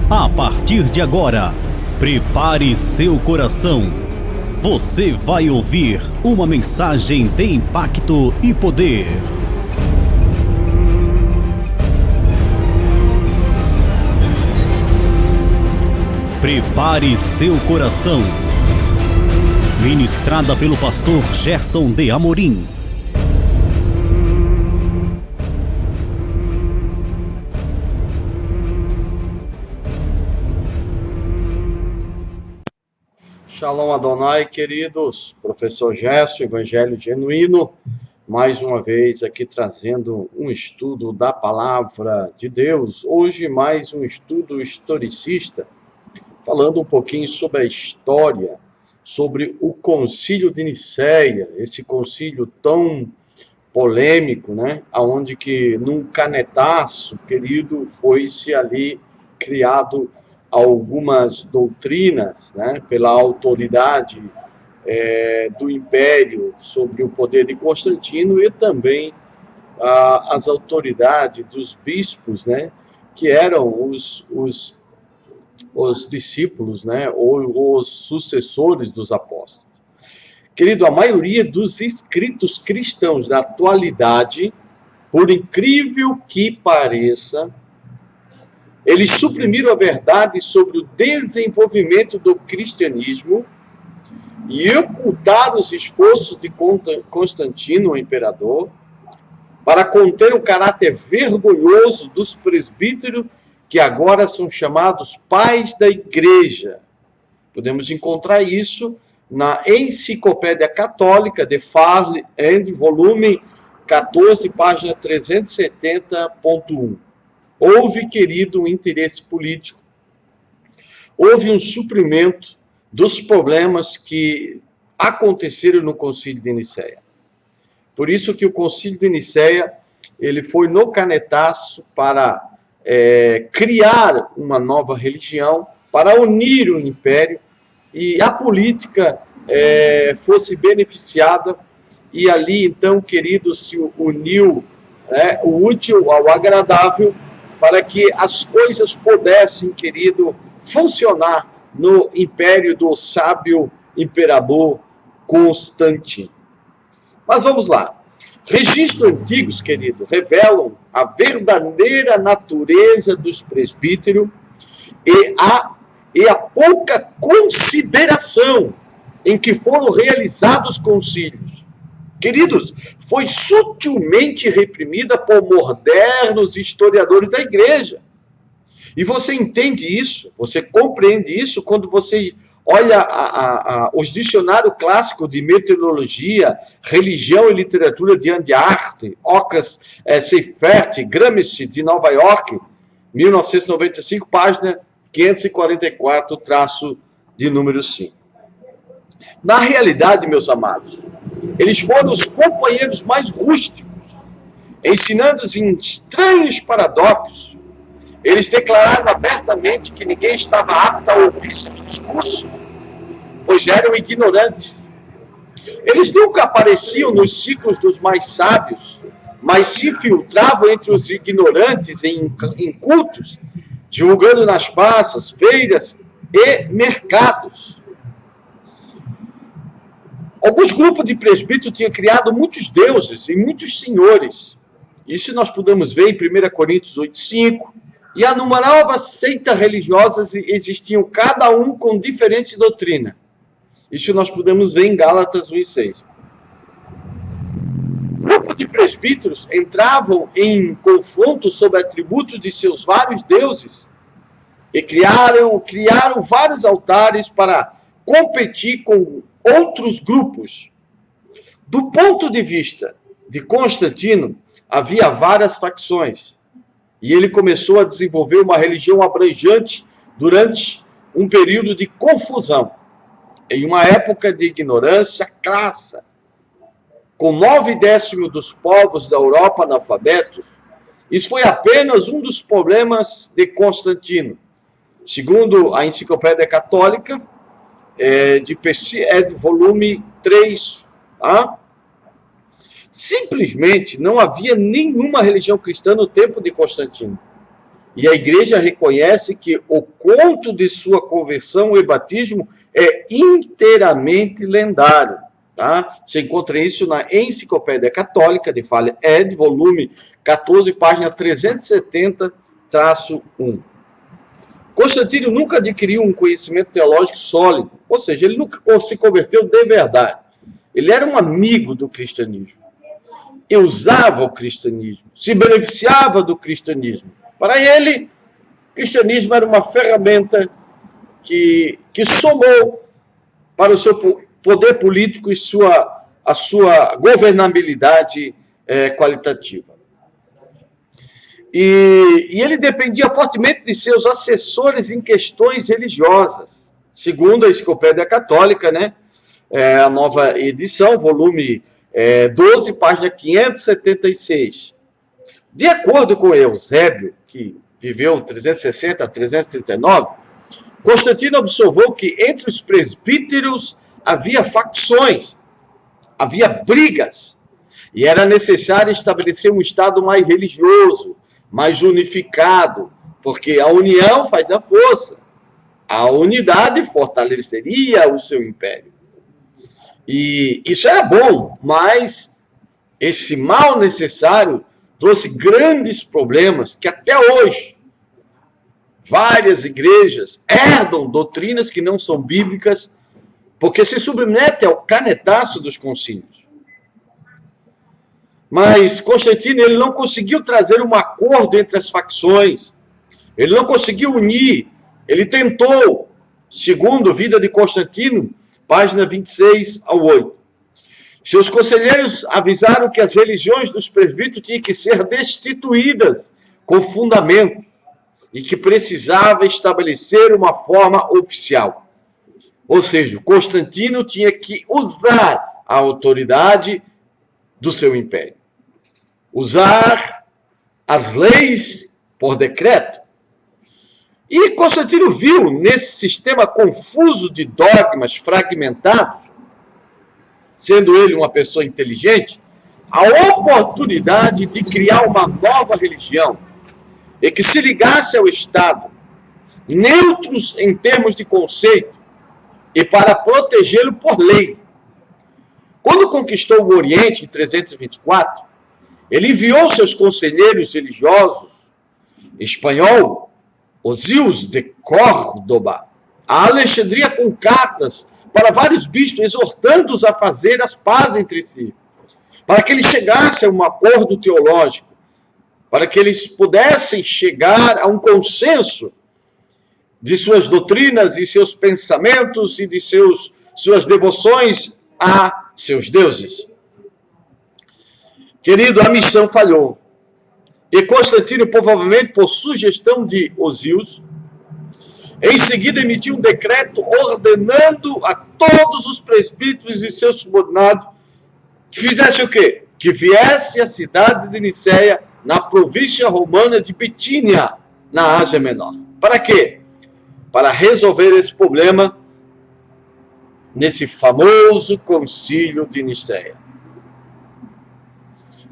A partir de agora, prepare seu coração. Você vai ouvir uma mensagem de impacto e poder. Prepare seu coração. Ministrada pelo pastor Gerson de Amorim. Shalom Adonai, queridos. Professor Gerson, Evangelho Genuíno, mais uma vez aqui trazendo um estudo da Palavra de Deus. Hoje mais um estudo historicista, falando um pouquinho sobre a história, sobre o Concílio de Nicéia, esse concílio tão polêmico, né? Onde que num canetaço, querido, foi-se ali criado algumas doutrinas, né, pela autoridade do Império sobre o poder de Constantino e também as autoridades dos bispos, né, que eram os discípulos, né, ou os sucessores dos apóstolos. Querido, a maioria dos escritos cristãos da atualidade, por incrível que pareça, eles suprimiram a verdade sobre o desenvolvimento do cristianismo e ocultaram os esforços de Constantino, o imperador, para conter o caráter vergonhoso dos presbíteros, que agora são chamados pais da igreja. Podemos encontrar isso na Enciclopédia Católica de Farley and volume 14, página 370.1. Houve, querido, um interesse político, houve um suprimento dos problemas que aconteceram no Concílio de Nicéia. Por isso que o Concílio de Nicéia, ele foi no canetaço para criar uma nova religião, para unir o império, e a política fosse beneficiada, e ali, então, querido, se uniu o útil ao agradável, para que as coisas pudessem, querido, funcionar no império do sábio imperador Constantino. Mas vamos lá. Registros antigos, querido, revelam a verdadeira natureza dos presbíteros e a pouca consideração em que foram realizados concílios. Queridos, foi sutilmente reprimida por modernos historiadores da igreja. E você entende isso, você compreende isso quando você olha os dicionários clássicos de metodologia, religião e literatura de Anne Hart, Ocas Seifert, Gramsci, de Nova York, 1995, página 544, traço de número 5. Na realidade, meus amados, eles foram os companheiros mais rústicos, ensinando em estranhos paradoxos. Eles declararam abertamente que ninguém estava apto a ouvir seus discursos, pois eram ignorantes. Eles nunca apareciam nos ciclos dos mais sábios, mas se infiltravam entre os ignorantes em cultos, divulgando nas praças, feiras e mercados. Alguns grupos de presbíteros tinham criado muitos deuses e muitos senhores. Isso nós podemos ver em 1 Coríntios 8:5. E a numerosas seitas religiosas existiam, cada um com diferente doutrina. Isso nós podemos ver em Gálatas 1:6. Grupos de presbíteros entravam em confronto sobre atributos de seus vários deuses e criaram vários altares para competir com outros grupos. Do ponto de vista de Constantino, havia várias facções, e ele começou a desenvolver uma religião abrangente durante um período de confusão, em uma época de ignorância crassa, com 9/10 dos povos da Europa analfabetos. Isso foi apenas um dos problemas de Constantino. Segundo a Enciclopédia Católica, de volume 3, simplesmente não havia nenhuma religião cristã no tempo de Constantino. E a igreja reconhece que o conto de sua conversão e batismo é inteiramente lendário. Tá? Você encontra isso na Enciclopédia Católica de Fale Ed, volume 14, página 370-1. Constantino nunca adquiriu um conhecimento teológico sólido, ou seja, ele nunca se converteu de verdade. Ele era um amigo do cristianismo, e usava o cristianismo, se beneficiava do cristianismo. Para ele, o cristianismo era uma ferramenta que somou para o seu poder político e a sua governabilidade qualitativa. E ele dependia fortemente de seus assessores em questões religiosas. Segundo a Enciclopédia Católica, né, a nova edição, volume 12, página 576. De acordo com Eusébio, que viveu 360 a 339, Constantino observou que entre os presbíteros havia facções, havia brigas, e era necessário estabelecer um Estado mais religioso, mais unificado, porque a união faz a força. A unidade fortaleceria o seu império. E isso era bom, mas esse mal necessário trouxe grandes problemas que até hoje várias igrejas herdam doutrinas que não são bíblicas porque se submetem ao canetaço dos concílios. Mas Constantino ele não conseguiu trazer um acordo entre as facções, ele não conseguiu unir, ele tentou, segundo Vida de Constantino, página 26 ao 8. Seus conselheiros avisaram que as religiões dos presbíteros tinham que ser destituídas com fundamentos e que precisava estabelecer uma forma oficial. Ou seja, Constantino tinha que usar a autoridade do seu império. Usar as leis por decreto. E Constantino viu nesse sistema confuso de dogmas fragmentados, sendo ele uma pessoa inteligente, a oportunidade de criar uma nova religião e que se ligasse ao Estado, neutros em termos de conceito e para protegê-lo por lei. Quando conquistou o Oriente em 324, ele enviou seus conselheiros religiosos, espanhol, Osíos de Córdoba, a Alexandria com cartas para vários bispos, exortando-os a fazer as pazes entre si, para que eles chegassem a um acordo teológico, para que eles pudessem chegar a um consenso de suas doutrinas e seus pensamentos e de suas devoções a seus deuses. Querido, a missão falhou. E Constantino, provavelmente por sugestão de Osíos, em seguida emitiu um decreto ordenando a todos os presbíteros e seus subordinados que fizessem o quê? Que viesse à cidade de Niceia, na província romana de Bitínia, na Ásia Menor. Para quê? Para resolver esse problema nesse famoso concílio de Niceia.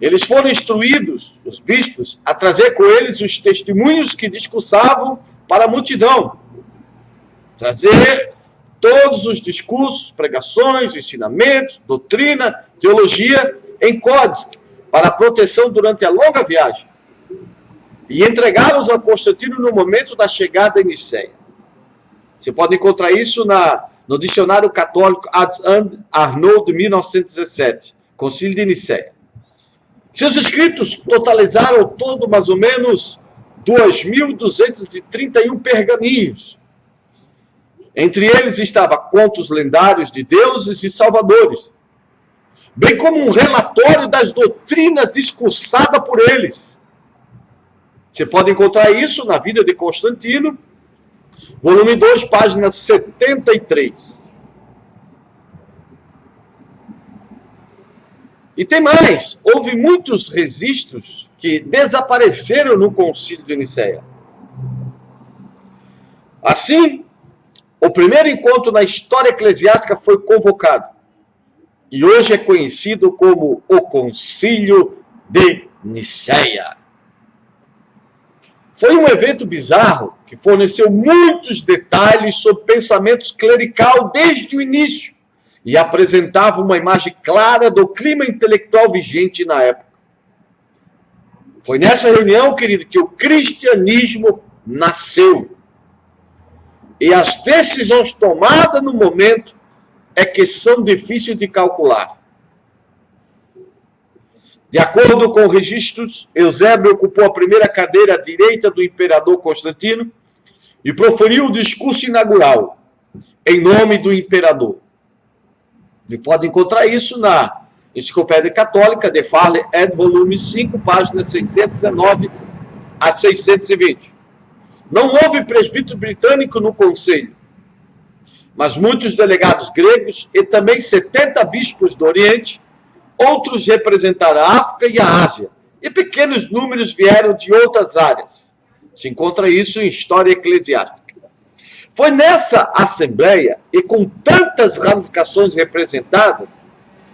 Eles foram instruídos, os bispos, a trazer com eles os testemunhos que discursavam para a multidão. Trazer todos os discursos, pregações, ensinamentos, doutrina, teologia em código, para proteção durante a longa viagem. E entregá-los a Constantino no momento da chegada em Niceia. Você pode encontrar isso no Dicionário Católico Ad Arnaud, de 1917, Concílio de Niceia. Seus escritos totalizaram ao todo mais ou menos 2.231 pergaminhos. Entre eles estava contos lendários de deuses e salvadores, bem como um relatório das doutrinas discursadas por eles. Você pode encontrar isso na Vida de Constantino, volume 2, página 73. E tem mais, houve muitos registros que desapareceram no Concílio de Niceia. Assim, o primeiro encontro na história eclesiástica foi convocado. E hoje é conhecido como o Concílio de Niceia. Foi um evento bizarro que forneceu muitos detalhes sobre pensamentos clerical desde o início e apresentava uma imagem clara do clima intelectual vigente na época. Foi nessa reunião, querido, que o cristianismo nasceu. E as decisões tomadas no momento é que são difíceis de calcular. De acordo com registros, Eusébio ocupou a primeira cadeira à direita do imperador Constantino e proferiu o discurso inaugural, em nome do imperador. Você pode encontrar isso na Enciclopédia Católica, de Farley ed. volume 5, páginas 619 a 620. Não houve presbítero britânico no conselho, mas muitos delegados gregos e também 70 bispos do Oriente. Outros representaram a África e a Ásia, e pequenos números vieram de outras áreas. Se encontra isso em História Eclesiástica. Foi nessa assembleia, e com tantas ramificações representadas,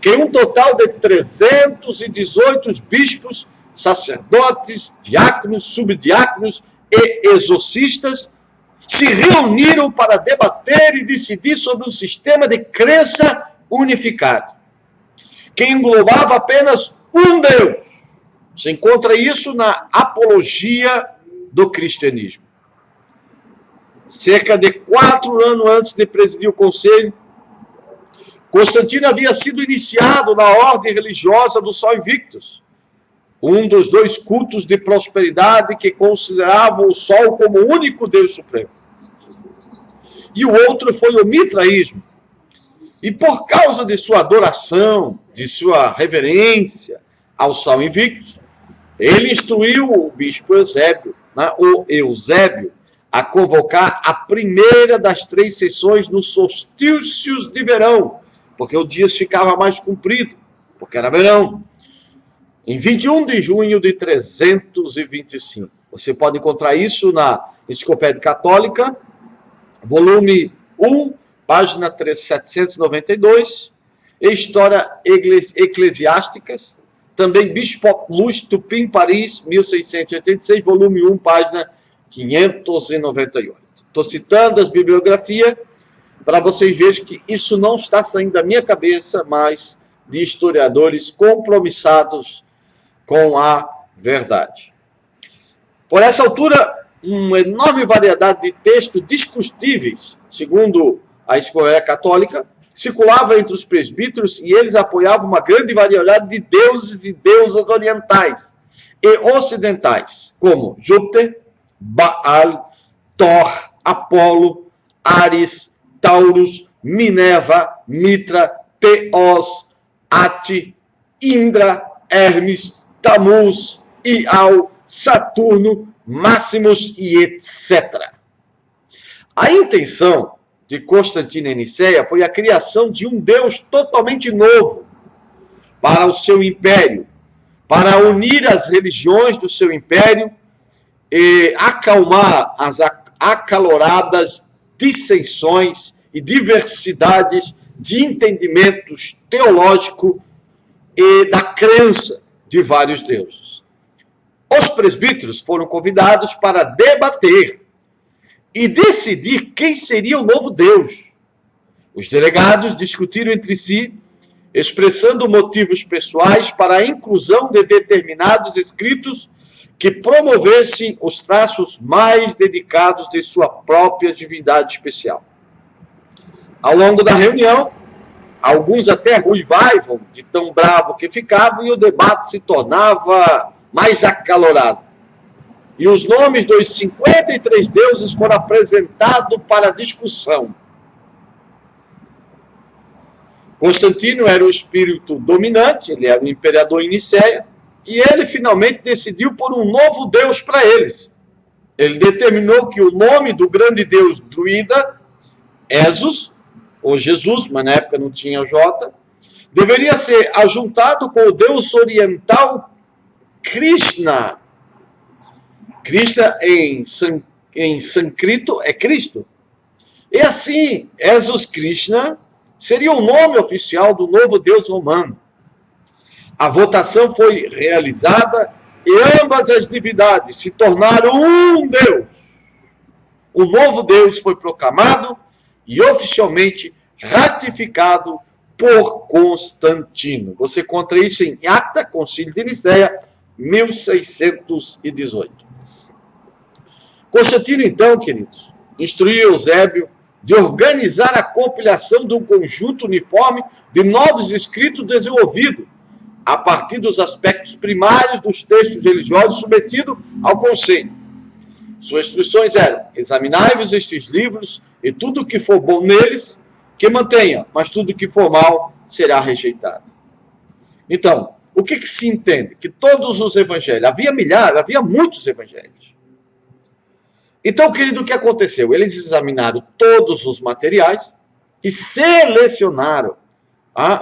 que um total de 318 bispos, sacerdotes, diáconos, subdiáconos e exorcistas se reuniram para debater e decidir sobre um sistema de crença unificado, que englobava apenas um Deus. Se encontra isso na Apologia do Cristianismo. Cerca de 4 anos antes de presidir o conselho, Constantino havia sido iniciado na ordem religiosa do Sol Invictus, um dos 2 cultos de prosperidade que consideravam o Sol como o único Deus supremo. E o outro foi o mitraísmo. E por causa de sua adoração, de sua reverência ao Sol Invictus, ele instruiu o bispo Eusébio, a convocar a primeira das 3 sessões nos solstícios de verão, porque o dia ficava mais comprido, porque era verão, em 21 de junho de 325. Você pode encontrar isso na Enciclopédia Católica, volume 1, página 792, História Eclesiásticas, também Bispo Luz Tupim, Paris, 1686, volume 1, página 598. Estou citando as bibliografias para vocês verem que isso não está saindo da minha cabeça, mas de historiadores compromissados com a verdade. Por essa altura, uma enorme variedade de textos discutíveis, segundo a Escola Católica, circulava entre os presbíteros e eles apoiavam uma grande variedade de deuses e deusas orientais e ocidentais, como Júpiter, Baal, Thor, Apolo, Ares, Taurus, Minerva, Mitra, Teos, Ati, Indra, Hermes, Tamuz, Ial, Saturno, Máximos e etc. A intenção de Constantino e Nicéia foi a criação de um Deus totalmente novo para o seu império, para unir as religiões do seu império e acalmar as acaloradas dissensões e diversidades de entendimentos teológicos e da crença de vários deuses. Os presbíteros foram convidados para debater e decidir quem seria o novo Deus. Os delegados discutiram entre si, expressando motivos pessoais para a inclusão de determinados escritos que promovessem os traços mais dedicados de sua própria divindade especial. Ao longo da reunião, alguns até ruivavam de tão bravo que ficavam e o debate se tornava mais acalorado. E os nomes dos 53 deuses foram apresentados para discussão. Constantino era o espírito dominante, ele era o imperador em Nicéia, e ele finalmente decidiu por um novo Deus para eles. Ele determinou que o nome do grande Deus druida, Esos, ou Jesus, mas na época não tinha J, deveria ser ajuntado com o Deus oriental Krishna. Krishna em sânscrito é Cristo. E assim, Esos Krishna seria o nome oficial do novo Deus romano. A votação foi realizada e ambas as divindades se tornaram um Deus. O novo Deus foi proclamado e oficialmente ratificado por Constantino. Você encontra isso em Acta, Concílio de Nicéia, 1618. Constantino, então, queridos, instruiu Eusébio de organizar a compilação de um conjunto uniforme de novos escritos desenvolvido a partir dos aspectos primários dos textos religiosos submetidos ao conselho. Suas instruções eram: examinai-vos estes livros e tudo o que for bom neles, que mantenha, mas tudo o que for mal será rejeitado. Então, o que se entende? Que todos os evangelhos, havia muitos evangelhos. Então, querido, o que aconteceu? Eles examinaram todos os materiais e selecionaram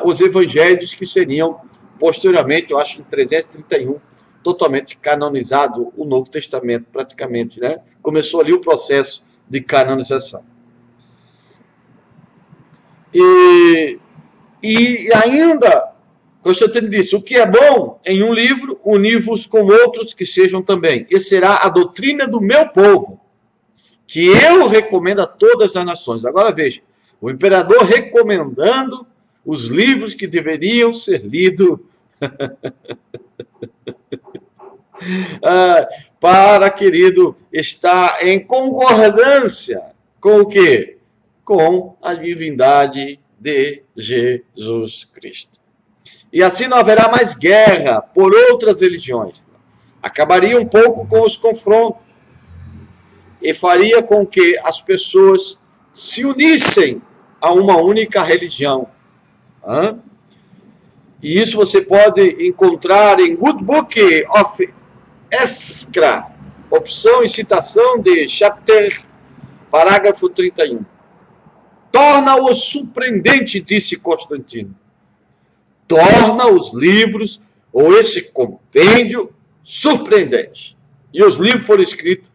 os evangelhos que seriam, posteriormente, eu acho, em 331, totalmente canonizado o Novo Testamento, praticamente, né? Começou ali o processo de canonização. E ainda, Constantino disse: o que é bom em um livro, uni-vos com outros que sejam também. E será a doutrina do meu povo, que eu recomendo a todas as nações. Agora veja, o imperador recomendando os livros que deveriam ser lidos para, querido, estar em concordância com o quê? Com a divindade de Jesus Cristo. E assim não haverá mais guerra por outras religiões. Acabaria um pouco com os confrontos e faria com que as pessoas se unissem a uma única religião. E isso você pode encontrar em Good Book of Escra, opção e citação de Chapter, parágrafo 31. Torna-o surpreendente, disse Constantino. Torna os livros, ou esse compêndio, surpreendente. E os livros foram escritos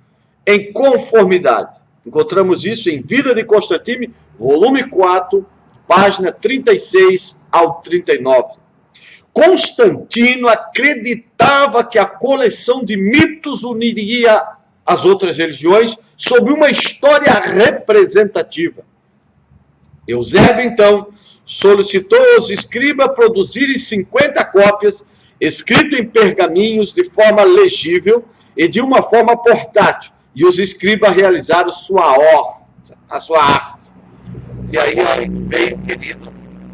em conformidade. Encontramos isso em Vida de Constantino, volume 4, página 36 ao 39. Constantino acreditava que a coleção de mitos uniria as outras religiões sob uma história representativa. Eusébio, então, solicitou aos escribas produzirem 50 cópias, escritas em pergaminhos de forma legível e de uma forma portátil, e os escribas realizaram a sua arte. E aí veio, querido,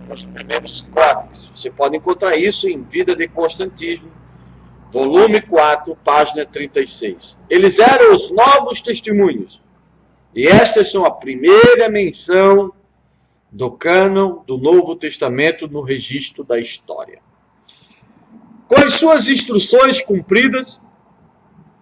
os primeiros códices. Você pode encontrar isso em Vida de Constantino, volume 4, página 36. Eles eram os novos testemunhos. E estas são a primeira menção do cânon do Novo Testamento no registro da história. Com as suas instruções cumpridas,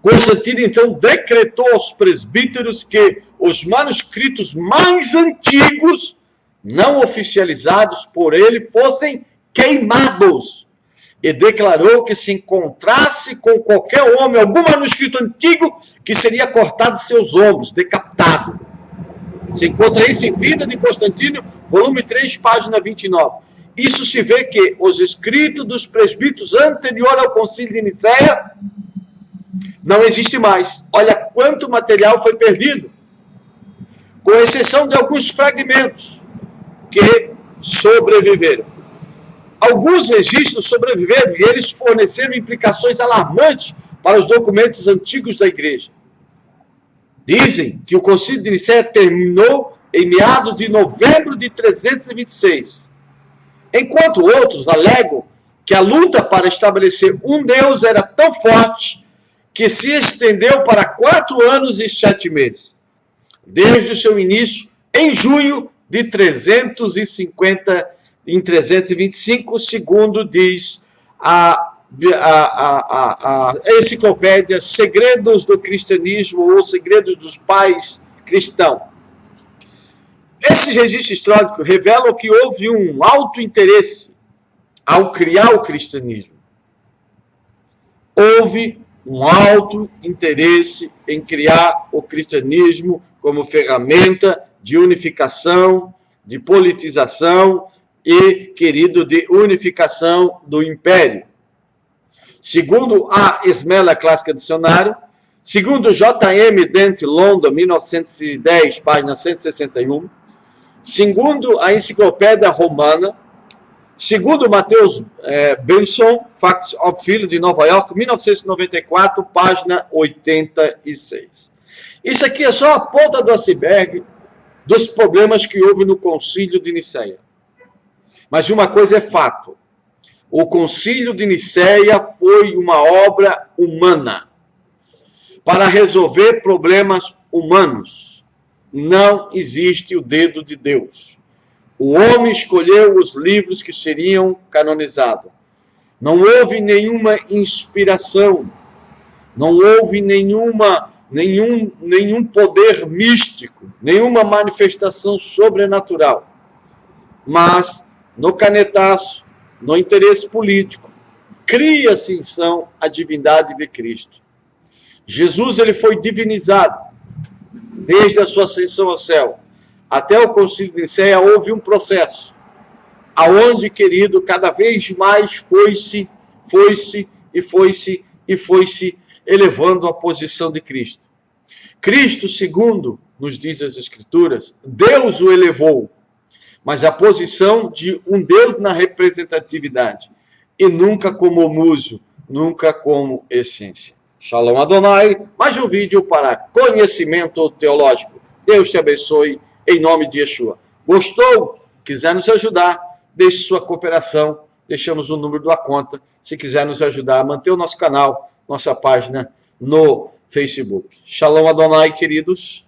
Constantino então decretou aos presbíteros que os manuscritos mais antigos, não oficializados por ele, fossem queimados. E declarou que se encontrasse com qualquer homem algum manuscrito antigo, que seria cortado de seus ombros, decapitado. Se encontra isso em Vida de Constantino, volume 3, página 29. Isso se vê que os escritos dos presbíteros anterior ao Concílio de Nicéia não existe mais. Olha quanto material foi perdido, com exceção de alguns fragmentos que sobreviveram. Alguns registros sobreviveram e eles forneceram implicações alarmantes para os documentos antigos da igreja. Dizem que o Concílio de Nicéia terminou em meados de novembro de 326, enquanto outros alegam que a luta para estabelecer um Deus era tão forte que se estendeu para 4 anos e 7 meses, desde o seu início em junho de 325, segundo diz a enciclopédia Segredos do Cristianismo ou Segredos dos Pais Cristãos. Esses registros históricos revelam que houve um alto interesse ao criar o cristianismo. Houve um alto interesse em criar o cristianismo como ferramenta de unificação, de politização e, querido, de unificação do império. Segundo a Esmela Clássica Dicionário, segundo J.M. Dent, London, 1910, página 161, segundo a Enciclopédia Romana, segundo Matheus Benson, Facts of Philo, de Nova York, 1994, página 86. Isso aqui é só a ponta do iceberg dos problemas que houve no Concílio de Nicéia. Mas uma coisa é fato. O Concílio de Nicéia foi uma obra humana para resolver problemas humanos. Não existe o dedo de Deus. O homem escolheu os livros que seriam canonizados. Não houve nenhuma inspiração. Não houve nenhum poder místico, nenhuma manifestação sobrenatural. Mas, no canetaço, no interesse político, cria-se, então, a divindade de Cristo. Jesus ele foi divinizado desde a sua ascensão ao céu. Até o Concílio de Nicéia houve um processo, aonde, querido, cada vez mais foi-se elevando a posição de Cristo. Cristo, segundo nos diz as Escrituras, Deus o elevou, mas a posição de um Deus na representatividade, e nunca como músio, nunca como essência. Shalom Adonai, mais um vídeo para conhecimento teológico. Deus te abençoe, em nome de Yeshua. Gostou? Quiser nos ajudar, deixe sua cooperação, deixamos o número da conta, se quiser nos ajudar a manter o nosso canal, nossa página no Facebook. Shalom Adonai, queridos.